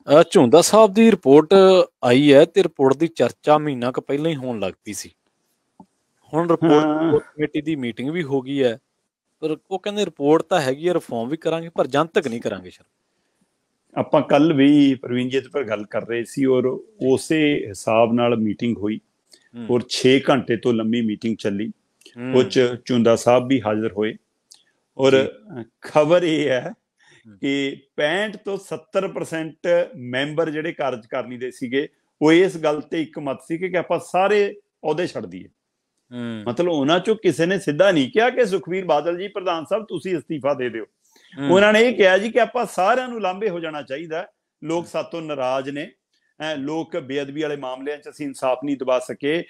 ਝੁੰਦਾ ਸਾਹਿਬ ਦੀ report ਆਈ ਹੈ ਤੇ report ਦੀ ਚਰਚਾ ਮਹੀਨਾ ਕੁ ਪਹਿਲਾਂ ਹੀ ਹੋਣ ਲੱਗ ਪਈ ਸੀ। ਹੁਣ ਰਿਪੋਰਟ ਕਮੇਟੀ ਦੀ ਮੀਟਿੰਗ ਵੀ ਹੋ ਗਈ ਹੈ, ਪਰ ਉਹ ਕਹਿੰਦੇ ਰਿਪੋਰਟ ਤਾਂ ਹੈਗੀ ਹੈ, ਰਿਫਾਰਮ ਵੀ ਕਰਾਂਗੇ ਪਰ ਜਨਤਕ ਨਹੀਂ ਕਰਾਂਗੇ। ਸਰ ਆਪਾਂ ਕੱਲ ਵੀ ਪ੍ਰਵੀਨ ਜੀ ਪਰ ਗੱਲ ਕਰ ਰਹੇ ਸੀ ਔਰ ਉਸੇ ਹਿਸਾਬ ਨਾਲ ਮੀਟਿੰਗ ਹੋਈ ਔਰ 6 ਘੰਟੇ ਤੋਂ ਲੰਮੀ ਮੀਟਿੰਗ ਚੱਲੀ। ਉਹ 'ਚ ਝੁੰਦਾ ਸਾਹਿਬ ਵੀ ਹਾਜ਼ਰ ਹੋਏ ਔਰ ਖਬਰ ਇਹ ਹੈ ਕਿ 65 ਤੋਂ 70% ਮੈਂਬਰ ਜਿਹੜੇ ਕਾਰਜਕਾਰਨੀ ਦੇ ਸੀਗੇ ਉਹ ਇਸ ਗੱਲ ਤੇ ਇੱਕ ਮਤ ਸੀ ਕਿ ਆਪਾਂ ਸਾਰੇ ਅਹੁਦੇ ਛੱਡ ਦਈਏ। ਮਤਲਬ ਉਹਨਾਂ ਚੋਂ ਕਿਸੇ ਨੇ ਸਿੱਧਾ ਨਹੀਂ ਕਿਹਾ ਕਿ ਸੁਖਬੀਰ ਬਾਦਲ ਜੀ ਪ੍ਰਧਾਨ ਸਾਹਿਬ ਤੁਸੀਂ ਅਸਤੀਫਾ ਦੇ ਦਿਓ। ਉਹਨਾਂ ਨੇ ਇਹ ਕਿਹਾ ਜੀ ਕਿ ਆਪਾਂ ਸਾਰਿਆਂ ਨੂੰ ਲਾਂਭੇ ਹੋ ਜਾਣਾ ਚਾਹੀਦਾ, ਲੋਕ ਸਾਤੋਂ ਨਾਰਾਜ਼ ਨੇ, ਲੋਕ ਬੇਅਦਬੀ ਵਾਲੇ ਮਾਮਲਿਆਂ 'ਚ ਅਸੀਂ ਇਨਸਾਫ ਨਹੀਂ ਦਵਾ ਸਕੇ,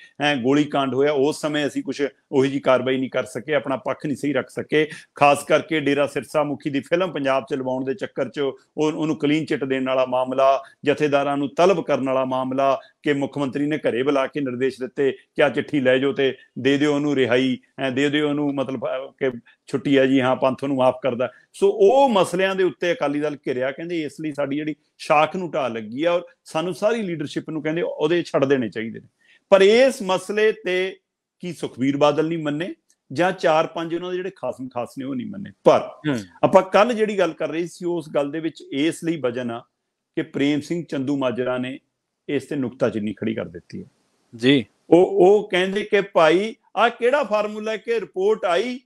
ਗੋਲੀ ਕਾਂਡ ਹੋਇਆ ਉਸ ਸਮੇਂ ਅਸੀਂ ਕੁਛ ਉਹੀ ਜਿਹੀ ਕਾਰਵਾਈ ਨਹੀਂ ਕਰ ਸਕੇ, ਆਪਣਾ ਪੱਖ ਨਹੀਂ ਸਹੀ ਰੱਖ ਸਕੇ, ਖਾਸ ਕਰਕੇ ਡੇਰਾ ਸਿਰਸਾ ਮੁਖੀ ਦੀ ਫਿਲਮ ਪੰਜਾਬ 'ਚ ਲਵਾਉਣ ਦੇ ਚੱਕਰ 'ਚ ਉਹਨੂੰ ਕਲੀਨ ਚਿੱਟ ਦੇਣ ਵਾਲਾ ਮਾਮਲਾ, ਜਥੇਦਾਰਾਂ ਨੂੰ ਤਲਬ ਕਰਨ ਵਾਲਾ ਮਾਮਲਾ ਕਿ ਮੁੱਖ ਮੰਤਰੀ ਨੇ ਘਰੇ ਬੁਲਾ ਕੇ ਨਿਰਦੇਸ਼ ਦਿੱਤੇ ਕਿ ਆ ਚਿੱਠੀ ਲੈ ਜਾਓ ਤੇ ਦੇ ਦਿਓ ਉਹਨੂੰ ਰਿਹਾਈ, ਦੇ ਦਿਓ ਉਹਨੂੰ ਮਤਲਬ ਕਿ ਛੁੱਟੀ ਹੈ ਜੀ, ਹਾਂ ਪੰਥ ਨੂੰ ਮਾਫ ਕਰਦਾ। ਸੋ ਉਹ ਮਸਲਿਆਂ ਦੇ ਉੱਤੇ ਅਕਾਲੀ ਦਲ ਘਿਰਿਆ, ਕਹਿੰਦੇ ਇਸ ਲਈ ਸਾਡੀ ਜਿਹੜੀ ਸ਼ਾਖ ਨੂੰ ਢਾਹ ਲੱਗੀ ਆ ਔਰ ਸਾਨੂੰ ਸਾਰੀ ਲੀਡਰਸ਼ਿਪ ਨੂੰ ਕਹਿੰਦੇ ਉਹਦੇ ਛੱਡ ਦੇਣੇ ਚਾਹੀਦੇ ਨੇ। ਪਰ ਇਸ ਮਸਲੇ ਤੇ ਕੀ ਸੁਖਬੀਰ ਬਾਦਲ ਨਹੀਂ ਮੰਨੇ ਜਾਂ 4-5 ਉਹਨਾਂ ਦੇ ਜਿਹੜੇ ਖਾਸ ਨੇ ਉਹ ਨਹੀਂ ਮੰਨੇ। ਪਰ ਆਪਾਂ ਕੱਲ ਜਿਹੜੀ ਗੱਲ ਕਰ ਰਹੇ ਸੀ ਉਸ ਗੱਲ ਦੇ ਵਿੱਚ ਇਸ ਲਈ ਵਜਨ ਆ ਕਿ ਪ੍ਰੇਮ ਸਿੰਘ ਚੰਦੂਮਾਜਰਾ ਨੇ ਇਸ ਤੇ ਨੁਕਤਾਚੀਨੀ ਖੜੀ ਕਰ ਦਿੱਤੀ ਹੈ ਜੀ। ਉਹ ਕਹਿੰਦੇ ਕਿ ਭਾਈ ਆਹ ਕਿਹੜਾ ਫਾਰਮੂਲਾ ਹੈ ਕਿ ਰਿਪੋਰਟ ਆਈ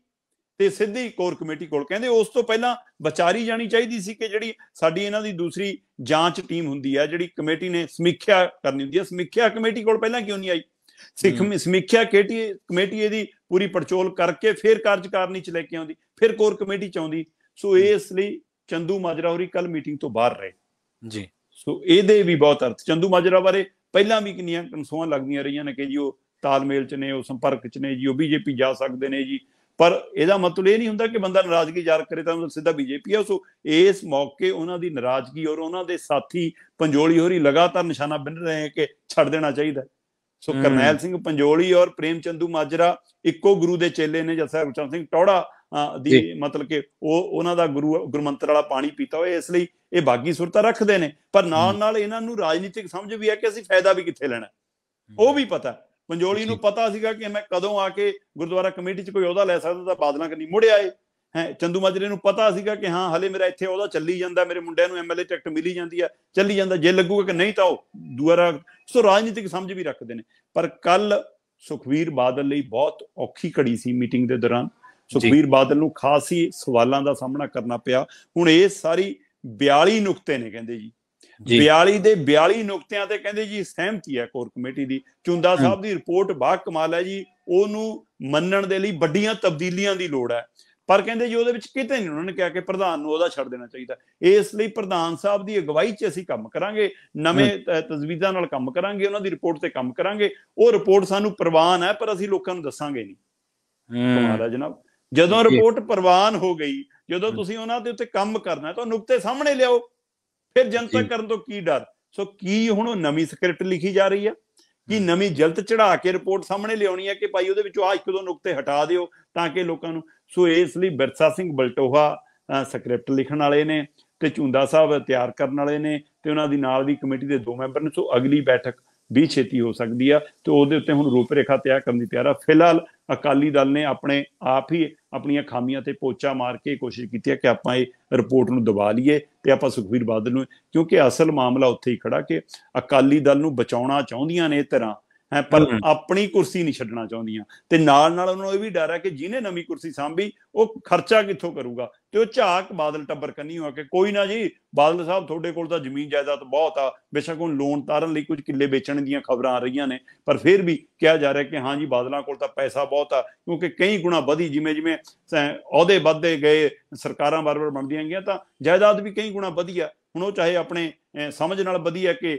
ਤੇ ਸਿੱਧੀ ਕੋਰ ਕਮੇਟੀ ਕੋਲ, ਕਹਿੰਦੇ ਉਸ ਤੋਂ ਪਹਿਲਾਂ ਵਿਚਾਰੀ ਜਾਣੀ ਚਾਹੀਦੀ ਸੀ ਕਿ ਜਿਹੜੀ ਸਾਡੀ ਇਹਨਾਂ ਦੀ ਦੂਸਰੀ ਜਾਂਚ ਟੀਮ ਹੁੰਦੀ ਹੈ, ਜਿਹੜੀ ਕਮੇਟੀ ਨੇ ਸਮੀਖਿਆ ਕਰਨੀ ਹੁੰਦੀ ਹੈ, ਸਮੀਖਿਆ ਕਮੇਟੀ ਕੋਲ ਪਹਿਲਾਂ ਕਿਉਂ ਨਹੀਂ ਆਈ? ਸਮੀਖਿਆ ਕਮੇਟੀ ਇਹਦੀ ਪੂਰੀ ਪੜਚੋਲ ਕਰਕੇ ਫਿਰ ਕਾਰਜਕਾਰਨੀ 'ਚ ਲੈ ਕੇ ਆਉਂਦੀ, ਫਿਰ ਕੋਰ ਕਮੇਟੀ 'ਚ ਆਉਂਦੀ। ਸੋ ਇਸ ਲਈ ਚੰਦੂਮਾਜਰਾ ਹੋਰੀ ਕੱਲ ਮੀਟਿੰਗ ਤੋਂ ਬਾਹਰ ਰਹੇ ਜੀ। ਸੋ ਇਹਦੇ ਵੀ ਬਹੁਤ ਅਰਥ, ਚੰਦੂਮਾਜਰਾ ਬਾਰੇ ਪਹਿਲਾਂ ਵੀ ਕਿੰਨੀਆਂ ਕਨਸੂਆਂ ਲੱਗਦੀਆਂ ਰਹੀਆਂ ਨੇ ਕਿ ਜੀ ਉਹ ਤਾਲਮੇਲ 'ਚ ਨੇ, ਉਹ ਸੰਪਰਕ 'ਚ ਨੇ ਜੀ, ਉਹ ਬੀਜੇਪੀ ਜਾ ਸਕਦੇ ਨੇ ਜੀ, ਪਰ ਇਹਦਾ ਮਤਲਬ ਇਹ ਨਹੀਂ ਹੁੰਦਾ ਕਿ ਬੰਦਾ ਨਾਰਾਜ਼ਗੀ ਜ਼ਾਹਰ ਕਰੇ ਤਾਂ ਸਿੱਧਾ ਬੀਜੇਪੀ ਆ। ਸੋ ਇਸ ਮੌਕੇ ਉਹਨਾਂ ਦੀ ਨਾਰਾਜ਼ਗੀ ਔਰ ਉਹਨਾਂ ਦੇ ਸਾਥੀ ਪੰਜੋਲੀ ਹੋਰੀ ਲਗਾਤਾਰ ਨਿਸ਼ਾਨਾ ਬੰਨ ਰਹੇ ਕਿ ਛੱਡ ਦੇਣਾ ਚਾਹੀਦਾ। ਸੋ ਕਰਨੈਲ ਸਿੰਘ ਪੰਜੋਲੀ ਔਰ ਪ੍ਰੇਮ ਚੰਦੂਮਾਜਰਾ ਇੱਕੋ ਗੁਰੂ ਦੇ ਚੇਲੇ ਨੇ, ਜੱਸਾ ਗੁਰਚਰਨ ਸਿੰਘ ਟੌੜਾ ਦੀ ਮਤਲਬ ਕਿ ਉਹ ਉਹਨਾਂ ਦਾ ਗੁਰਮੰਤਰ ਵਾਲਾ ਪਾਣੀ ਪੀਤਾ ਹੋਇਆ, ਇਸ ਲਈ ਇਹ ਬਾਗੀ ਸੁਰਤਾ ਰੱਖਦੇ ਨੇ। ਪਰ ਨਾਲ ਨਾਲ ਇਹਨਾਂ ਨੂੰ ਰਾਜਨੀਤਿਕ ਸਮਝ ਵੀ ਹੈ ਕਿ ਅਸੀਂ ਫਾਇਦਾ ਵੀ ਕਿੱਥੇ ਲੈਣਾ, ਉਹ ਵੀ ਪਤਾ। ਪੰਜੋਲੀ ਨੂੰ ਪਤਾ ਸੀਗਾ ਕਿ ਮੈਂ ਕਦੋਂ ਆ ਕੇ ਗੁਰਦੁਆਰਾ ਕਮੇਟੀ 'ਚ ਕੋਈ ਅਹੁਦਾ ਲੈ ਸਕਦਾ ਤਾਂ ਬਾਦਲਾਂ ਕਰਨੀ ਮੁੜਿਆ ਏ ਹੈ। ਚੰਦੂਮਾਜਰੇ ਨੂੰ ਪਤਾ ਸੀਗਾ ਕਿ ਹਾਂ ਹਲੇ ਮੇਰਾ ਇੱਥੇ ਅਹੁਦਾ ਚੱਲੀ ਜਾਂਦਾ, ਮੇਰੇ ਮੁੰਡਿਆਂ ਨੂੰ MLA ਟਿਕਟ ਮਿਲੀ ਜਾਂਦੀ ਆ, ਚੱਲੀ ਜਾਂਦਾ, ਜੇ ਲੱਗੂਗਾ ਕਿ ਨਹੀਂ ਤਾਂ ਉਹ ਦੁਆਰਾ। ਸੋ ਰਾਜਨੀਤਿਕ ਸਮਝ ਵੀ ਰੱਖਦੇ ਨੇ। ਪਰ ਕੱਲ ਸੁਖਬੀਰ ਬਾਦਲ ਲਈ ਬਹੁਤ ਔਖੀ ਘੜੀ ਸੀ ਮੀਟਿੰਗ ਦੇ ਦੌਰਾਨ। ਸੁਖਬੀਰ ਬਾਦਲ ਨੂੰ ਖਾਸ ਹੀ ਸਵਾਲਾਂ ਦਾ ਸਾਹਮਣਾ ਕਰਨਾ ਪਿਆ। ਹੁਣ ਇਹ ਸਾਰੀ 42 ਨੁਕਤੇ ਨੇ ਕਹਿੰਦੇ ਜੀ, 42 ਦੇ 42 ਨੁਕਤਿਆਂ ਤੇ ਕਹਿੰਦੇ ਜੀ ਸਹਿਮਤੀ ਹੈ ਕੋਰ ਕਮੇਟੀ ਦੀ। ਝੁੰਦਾ ਸਾਹਿਬ ਦੀ ਰਿਪੋਰਟ ਬਾ ਕਮਾਲ ਹੈ ਜੀ, ਉਹਨੂੰ ਮੰਨਣ ਦੇ ਲਈ ਵੱਡੀਆਂ ਤਬਦੀਲੀਆਂ ਦੀ ਲੋੜ ਹੈ। ਪਰ ਕਹਿੰਦੇ ਜੀ ਉਹਦੇ ਵਿੱਚ ਕਿਤੇ ਨਹੀਂ ਉਹਨਾਂ ਨੇ ਕਿਹਾ ਕਿ ਪ੍ਰਧਾਨ ਨੂੰ ਉਹਦਾ ਛੱਡ ਦੇਣਾ ਚਾਹੀਦਾ। ਇਸ ਲਈ ਪ੍ਰਧਾਨ ਸਾਹਿਬ ਦੀ ਅਗਵਾਈ 'ਚ ਅਸੀਂ ਕੰਮ ਕਰਾਂਗੇ, ਨਵੇਂ ਤਜਵੀਜ਼ਾਂ ਨਾਲ ਕੰਮ ਕਰਾਂਗੇ, ਉਹਨਾਂ ਦੀ ਰਿਪੋਰਟ ਤੇ ਕੰਮ ਕਰਾਂਗੇ। ਉਹ ਰਿਪੋਰਟ ਸਾਨੂੰ ਪ੍ਰਵਾਨ ਹੈ ਪਰ ਅਸੀਂ ਲੋਕਾਂ ਨੂੰ ਦੱਸਾਂਗੇ ਨਹੀਂ। ਕਮਾਲ ਹੈ ਜਨਾਬ। ਜਦੋਂ ਰਿਪੋਰਟ ਪ੍ਰਵਾਨ ਹੋ ਗਈ, ਜਦੋਂ ਤੁਸੀਂ ਉਹਨਾਂ ਦੇ ਉੱਤੇ ਕੰਮ ਕਰਨਾ ਤਾਂ ਨੁਕਤੇ ਸਾਹਮਣੇ ਲਿਆਓ, ਫਿਰ ਜਨਤਕ ਕਰਨ ਤੋਂ ਕੀ ਡਰ? ਸੋ ਕੀ ਹੁਣ ਉਹ ਨਵੀਂ ਸਕ੍ਰਿਪਟ ਲਿਖੀ ਜਾ ਰਹੀ ਆ? ਕੀ ਨਵੀਂ ਜਲਦ ਚੜਾ ਕੇ ਰਿਪੋਰਟ ਸਾਹਮਣੇ ਲਿਆਉਣੀ ਹੈ ਕਿ ਭਾਈ ਉਹਦੇ ਵਿੱਚੋਂ ਆਹ 1-2 ਨੁਕਤੇ ਹਟਾ ਦਿਓ ਤਾਂ ਕਿ ਲੋਕਾਂ ਨੂੰ। ਸੋ ਇਸ ਲਈ ਬਿਰਸਾ ਸਿੰਘ ਬਲਟੋਹਾ ਸਕ੍ਰਿਪਟ ਲਿਖਣ ਵਾਲੇ ਨੇ ਤੇ ਝੁੰਦਾ ਸਾਹਿਬ ਤਿਆਰ ਕਰਨ ਵਾਲੇ ਨੇ ਤੇ ਉਹਨਾਂ ਦੀ ਨਾਲ ਦੀ ਕਮੇਟੀ ਦੇ 2 ਮੈਂਬਰ ਨੇ। ਸੋ ਅਗਲੀ ਬੈਠਕ ਵੀ ਛੇਤੀ ਹੋ ਸਕਦੀ ਆ ਤੇ ਉਹਦੇ ਉੱਤੇ ਹੁਣ ਰੂਪ ਰੇਖਾ ਤਿਆਰ ਕਰਨ ਦੀ ਤਿਆਰ ਆ। ਫਿਲਹਾਲ ਅਕਾਲੀ ਦਲ ਨੇ ਆਪਣੇ ਆਪ ਹੀ ਆਪਣੀਆਂ ਖਾਮੀਆਂ ਤੇ ਪੋਚਾ ਮਾਰ ਕੇ ਕੋਸ਼ਿਸ਼ ਕੀਤੀ ਹੈ ਕਿ ਆਪਾਂ ਇਹ ਰਿਪੋਰਟ ਨੂੰ ਦਬਾ ਲਈਏ ਤੇ ਆਪਾਂ ਸੁਖਬੀਰ ਬਾਦਲ ਨੂੰ, ਕਿਉਂਕਿ ਅਸਲ ਮਾਮਲਾ ਉੱਥੇ ਹੀ ਖੜਾ ਕਿ ਅਕਾਲੀ ਦਲ ਨੂੰ ਬਚਾਉਣਾ ਚਾਹੁੰਦੀਆਂ ਨੇ ਇਹ ਤਰ੍ਹਾਂ ਹੈ ਪਰ ਆਪਣੀ ਕੁਰਸੀ ਨਹੀਂ ਛੱਡਣਾ ਚਾਹੁੰਦੀਆਂ। ਤੇ ਨਾਲ ਨਾਲ ਉਹਨਾਂ ਨੂੰ ਇਹ ਵੀ ਡਰ ਹੈ ਕਿ ਜਿਹਨੇ ਨਵੀਂ ਕੁਰਸੀ ਸਾਂਭੀ ਉਹ ਖਰਚਾ ਕਿੱਥੋਂ ਕਰੂਗਾ ਤੇ ਉਹ ਝਾਕ ਬਾਦਲ ਟੱਬਰ ਕੰਨੀ ਹੋ ਕੇ ਕੋਈ ਨਾ ਜੀ ਬਾਦਲ ਸਾਹਿਬ ਤੁਹਾਡੇ ਕੋਲ ਤਾਂ ਜ਼ਮੀਨ ਜਾਇਦਾਦ ਬਹੁਤ ਆ, ਬੇਸ਼ੱਕ ਹੁਣ ਲੋਨ ਤਾਰਨ ਲਈ ਕੁਝ ਕਿੱਲੇ ਵੇਚਣ ਦੀਆਂ ਖਬਰਾਂ ਆ ਰਹੀਆਂ ਨੇ, ਪਰ ਫਿਰ ਵੀ ਕਿਹਾ ਜਾ ਰਿਹਾ ਕਿ ਹਾਂ ਜੀ ਬਾਦਲਾਂ ਕੋਲ ਤਾਂ ਪੈਸਾ ਬਹੁਤ ਆ, ਕਿਉਂਕਿ ਕਈ ਗੁਣਾ ਵਧੀ ਜਿਵੇਂ ਜਿਵੇਂ ਅਹੁਦੇ ਵੱਧਦੇ ਗਏ, ਸਰਕਾਰਾਂ ਬਾਰ-ਬਾਰ ਬਣਦੀਆਂ ਗਈਆਂ ਤਾਂ ਜਾਇਦਾਦ ਵੀ ਕਈ ਗੁਣਾ ਵਧੀ ਆ। ਹੁਣ ਉਹ ਚਾਹੇ ਆਪਣੇ ਸਮਝ ਨਾਲ ਵਧੀਆ ਕਿ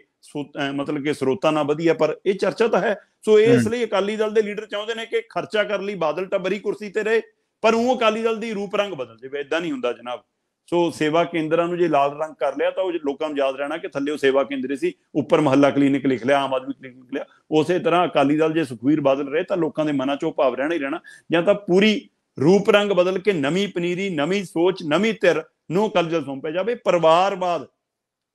ਮਤਲਬ ਕਿ ਸਰੋਤਾਂ ਨਾਲ ਵਧੀਆ, ਪਰ ਇਹ ਚਰਚਾ ਤਾਂ ਹੈ। ਸੋ ਇਸ ਲਈ ਅਕਾਲੀ ਦਲ ਦੇ ਲੀਡਰ ਚਾਹੁੰਦੇ ਨੇ ਕਿ ਖਰਚਾ ਕਰਨ ਲਈ ਬਾਦਲ ਟੱਬਰ ਹੀ ਕੁਰਸੀ ਤੇ ਰਹੇ, ਪਰ ਉਹ ਅਕਾਲੀ ਦਲ ਦੀ ਰੂਪ ਰੰਗ ਬਦਲ ਜਾਵੇ। ਏਦਾਂ ਨਹੀਂ ਹੁੰਦਾ ਜਨਾਬ। ਸੋ ਸੇਵਾ ਕੇਂਦਰਾਂ ਨੂੰ ਜੇ ਲਾਲ ਰੰਗ ਕਰ ਲਿਆ ਤਾਂ ਉਹ ਲੋਕਾਂ ਨੂੰ ਯਾਦ ਰਹਿਣਾ ਕਿ ਥੱਲੇ ਉਹ ਸੇਵਾ ਕੇਂਦਰ ਸੀ, ਉੱਪਰ ਮਹੱਲਾ ਕਲੀਨਿਕ ਲਿਖ ਲਿਆ, ਆਮ ਆਦਮੀ ਕਲੀਨਿਕ ਲਿਖ ਲਿਆ। ਉਸੇ ਤਰ੍ਹਾਂ ਅਕਾਲੀ ਦਲ ਜੇ ਸੁਖਬੀਰ ਬਾਦਲ ਰਹੇ ਤਾਂ ਲੋਕਾਂ ਦੇ ਮਨਾਂ 'ਚ ਉਹ ਭਾਵ ਰਹਿਣਾ ਹੀ ਰਹਿਣਾ, ਜਾਂ ਤਾਂ ਪੂਰੀ ਰੂਪ ਰੰਗ ਬਦਲ ਕੇ ਨਵੀਂ ਪਨੀਰੀ, ਨਵੀਂ ਸੋਚ, ਨਵੀਂ ਧਿਰ ਨੂੰ ਅਕਾਲੀ ਦਲ ਸੌਂਪਿਆ ਜਾਵੇ। ਪਰਿਵਾਰਵਾਦ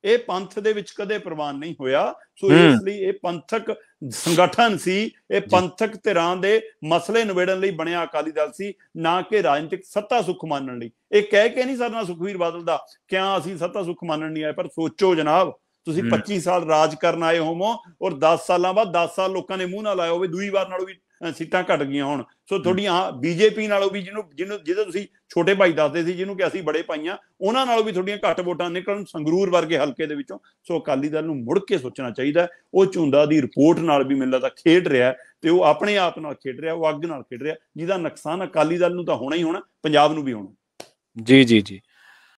ਇਹ ਪੰਥ ਦੇ ਵਿੱਚ ਕਦੇ ਪ੍ਰਵਾਨ ਨਹੀਂ ਹੋਇਆ। ਸੋ ਇਸ ਲਈ ਇਹ ਪੰਥਕ ਸੰਗਠਨ ਸੀ, ਇਹ ਪੰਥਕ ਧਿਰਾਂ ਦੇ ਮਸਲੇ ਨਿਬੇੜਨ ਲਈ ਬਣਿਆ ਅਕਾਲੀ ਦਲ ਸੀ, ਨਾ ਕਿ ਰਾਜਨੀਤਿਕ ਸੱਤਾ ਸੁੱਖ ਮਾਨਣ ਲਈ। ਇਹ ਕਹਿ ਕੇ ਨਹੀਂ ਸਰਨਾ ਸੁਖਬੀਰ ਬਾਦਲ ਦਾ ਕਿਆ ਅਸੀਂ ਸੱਤਾ ਸੁੱਖ ਮਾਨਣ ਨਹੀਂ ਆਏ, ਪਰ ਸੋਚੋ ਜਨਾਬ, ਤੁਸੀਂ 25 ਸਾਲ ਰਾਜ ਕਰਨ ਆਏ ਹੋਵੋ ਔਰ 10 ਸਾਲਾਂ ਬਾਅਦ 10 ਸਾਲ ਲੋਕਾਂ ਨੇ ਮੂੰਹ ਨਾਲ ਲਾਇਆ ਹੋਵੇ ਦੂਈ ਵਾਰ ਨਾਲੋਂ ਵੀ ਸੀਟਾਂ ਘਟ ਗਈਆਂ ਹੋਣ। ਸੋ ਤੁਹਾਡੀਆਂ ਬੀਜੇਪੀ ਨਾਲੋਂ ਵੀ ਜਿਹਦੇ ਤੁਸੀਂ ਛੋਟੇ ਭਾਈ ਦੱਸਦੇ ਸੀ ਜਿਹਨੂੰ ਕਿ ਅਸੀਂ ਬੜੇ ਪਾਈਆਂ, ਉਹਨਾਂ ਨਾਲੋਂ ਵੀ ਤੁਹਾਡੀਆਂ ਘੱਟ ਵੋਟਾਂ ਨਿਕਲਣ ਸੰਗਰੂਰ ਵਰਗੇ ਹਲਕੇ ਦੇ ਵਿੱਚੋਂ। ਸੋ ਅਕਾਲੀ ਦਲ ਨੂੰ ਮੁੜ ਕੇ ਸੋਚਣਾ ਚਾਹੀਦਾ। ਉਹ ਝੁੰਦਾ ਦੀ ਰਿਪੋਰਟ ਨਾਲ ਵੀ ਮੈਨੂੰ ਲੱਗਦਾ ਖੇਡ ਰਿਹਾ, ਤੇ ਉਹ ਆਪਣੇ ਆਪ ਨਾਲ ਖੇਡ ਰਿਹਾ, ਉਹ ਅੱਗ ਨਾਲ ਖੇਡ ਰਿਹਾ, ਜਿਹਦਾ ਨੁਕਸਾਨ ਅਕਾਲੀ ਦਲ ਨੂੰ ਤਾਂ ਹੋਣਾ ਹੀ ਹੋਣਾ, ਪੰਜਾਬ ਨੂੰ ਵੀ ਹੋਣਾ। ਜੀ ਜੀ ਜੀ।